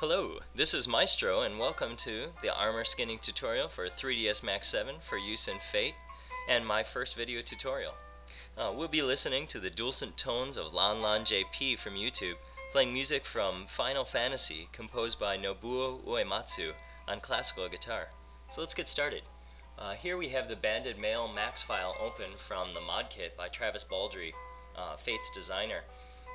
Hello, this is Maestro and welcome to the armor skinning tutorial for 3ds Max 7 for use in Fate and my first video tutorial. We'll be listening to the dulcet tones of Lan Lan JP from YouTube, playing music from Final Fantasy composed by Nobuo Uematsu on classical guitar. So let's get started. Here we have the Banded Male Max file open from the mod kit by Travis Baldry, Fate's designer.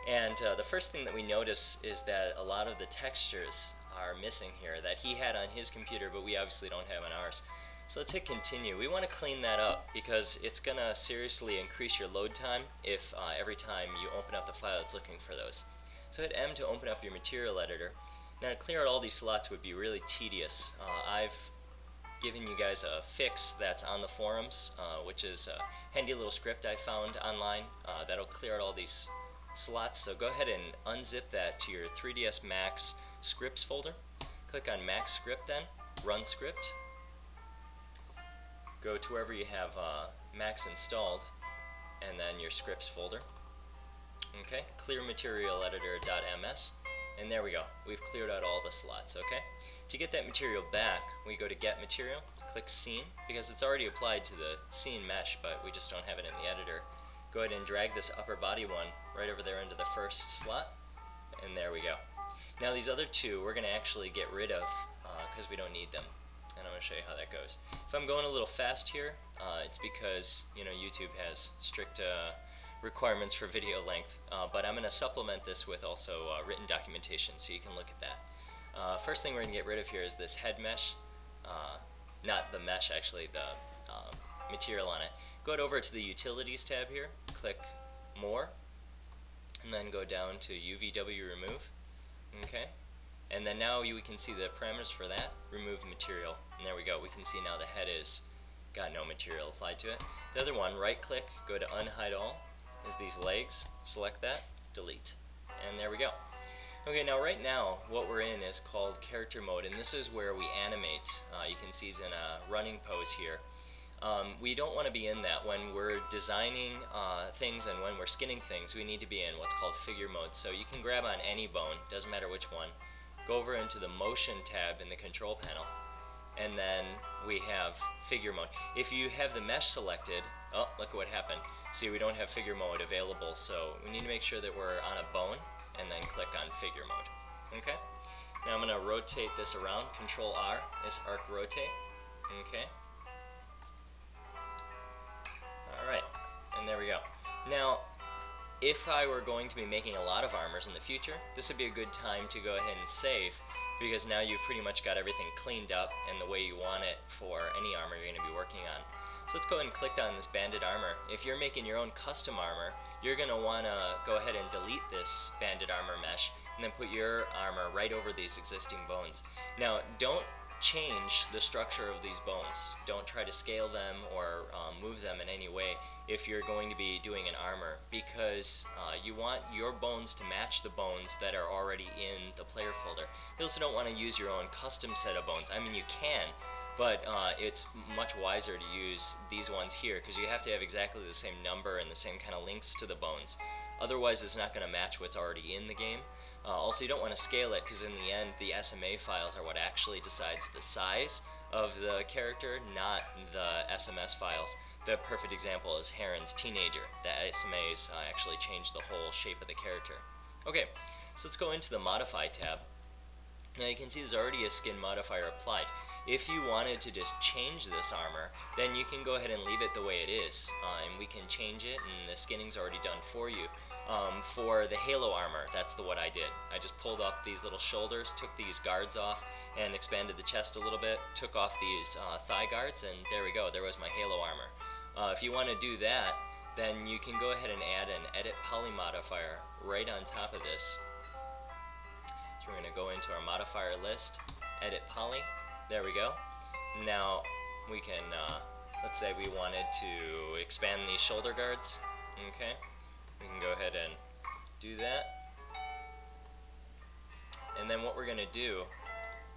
And the first thing that we notice is that a lot of the textures are missing here that he had on his computer, but we obviously don't have on ours. So let's hit continue. We want to clean that up because it's going to seriously increase your load time if every time you open up the file it's looking for those. So hit M to open up your material editor. Now to clear out all these slots would be really tedious. I've given you guys a fix that's on the forums, which is a handy little script I found online that'll clear out all these slots. So go ahead and unzip that to your 3ds Max scripts folder. Click on Max script, then run script. Go to wherever you have Max installed and then your scripts folder. Okay, clear material editor.ms, and there we go. We've cleared out all the slots. Okay, to get that material back, we go to get material, click scene, because it's already applied to the scene mesh, but we just don't have it in the editor. Go ahead and drag this upper body one right over there into the first slot, and there we go. Now these other two we're going to actually get rid of because we don't need them, and I'm going to show you how that goes. If I'm going a little fast here, it's because YouTube has strict requirements for video length, but I'm going to supplement this with also written documentation so you can look at that. First thing we're going to get rid of here is this head mesh, not the mesh actually, the material on it. Go over to the Utilities tab here, click More, and then go down to UVW Remove. Okay, and then now we can see the parameters for that. Remove material, and there we go. We can see now the head is got no material applied to it. The other one, right click, go to Unhide All, is these legs. Select that, delete, and there we go. Okay, now right now what we're in is called character mode, and this is where we animate. You can see he's in a running pose here. We don't want to be in that. When we're designing things and when we're skinning things, we need to be in what's called figure mode. So you can grab on any bone, doesn't matter which one, go over into the motion tab in the control panel, and then we have figure mode. If you have the mesh selected, oh, look at what happened. See, we don't have figure mode available, so we need to make sure that we're on a bone and then click on figure mode. Okay? Now I'm going to rotate this around. Control R is arc rotate. Okay? Alright, and there we go. Now, if I were going to be making a lot of armors in the future, this would be a good time to go ahead and save, because now you've pretty much got everything cleaned up and the way you want it for any armor you're going to be working on. So let's go ahead and click on this banded armor. If you're making your own custom armor, you're going to want to go ahead and delete this banded armor mesh and then put your armor right over these existing bones. Now, don't change the structure of these bones. Don't try to scale them or move them in any way if you're going to be doing an armor, because you want your bones to match the bones that are already in the player folder. You also don't want to use your own custom set of bones. I mean, you can, but it's much wiser to use these ones here because you have to have exactly the same number and the same kind of links to the bones. Otherwise it's not going to match what's already in the game. Also, you don't want to scale it because in the end the SMA files are what actually decides the size of the character, not the SMS files. The perfect example is Heron's Teenager. The SMAs actually change the whole shape of the character. Okay, so let's go into the Modify tab. Now you can see there's already a skin modifier applied. If you wanted to just change this armor, then you can go ahead and leave it the way it is, and we can change it, and the skinning's already done for you. For the Halo armor, that's what I did. I just pulled up these little shoulders, took these guards off, and expanded the chest a little bit, took off these thigh guards, and there we go, there was my Halo armor. If you want to do that, then you can go ahead and add an Edit Poly modifier right on top of this. So we're going to go into our modifier list, Edit Poly, there we go. Now we can, let's say we wanted to expand these shoulder guards, okay? We can go ahead and do that. And then what we're going to do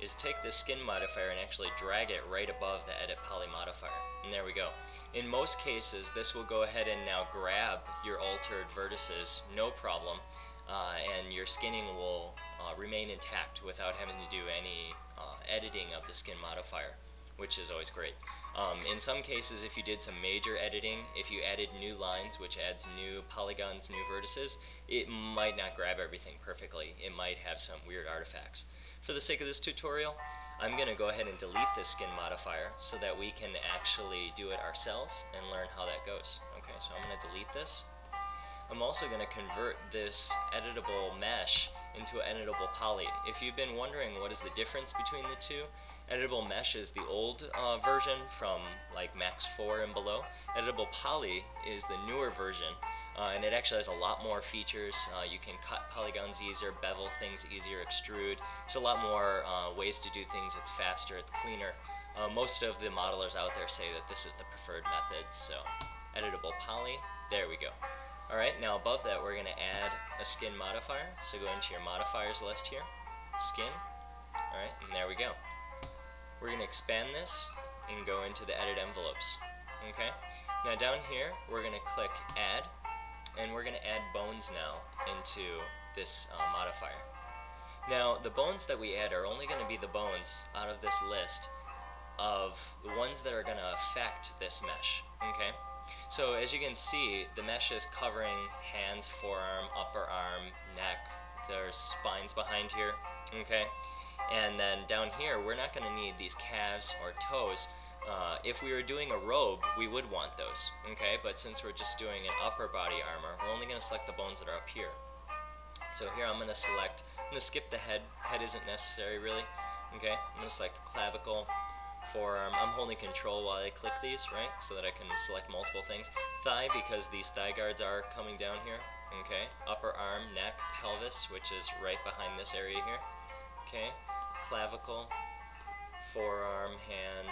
is take this skin modifier and actually drag it right above the Edit Poly modifier. And there we go. In most cases, this will go ahead and now grab your altered vertices, no problem. and your skinning will remain intact without having to do any editing of the skin modifier, which is always great. In some cases, if you did some major editing, if you added new lines, which adds new polygons, new vertices, it might not grab everything perfectly. It might have some weird artifacts. For the sake of this tutorial, I'm going to go ahead and delete this skin modifier so that we can actually do it ourselves and learn how that goes. Okay, so I'm going to delete this. I'm also going to convert this editable mesh into an editable poly. If you've been wondering what is the difference between the two, editable mesh is the old version from like Max 4 and below. Editable poly is the newer version, and it actually has a lot more features. You can cut polygons easier, bevel things easier, extrude. There's a lot more ways to do things. It's faster, it's cleaner. Most of the modelers out there say that this is the preferred method, so editable poly, there we go. Alright, now above that we're going to add a skin modifier, so go into your modifiers list here, skin, alright, and there we go. We're going to expand this and go into the edit envelopes, okay? Now down here we're going to click add, and we're going to add bones now into this modifier. Now the bones that we add are only going to be the bones out of this list of the ones that are going to affect this mesh, okay? So as you can see, the mesh is covering hands, forearm, upper arm, neck. There's spines behind here, okay? And then down here, we're not going to need these calves or toes. If we were doing a robe, we would want those, okay? But since we're just doing an upper body armor, we're only going to select the bones that are up here. So here I'm going to select, I'm going to skip the head. Head isn't necessary really, okay? I'm going to select clavicle, forearm. I'm holding control while I click these, right? So that I can select multiple things. Thigh, because these thigh guards are coming down here, okay? Upper arm, neck, pelvis, which is right behind this area here, okay? Clavicle, forearm, hand,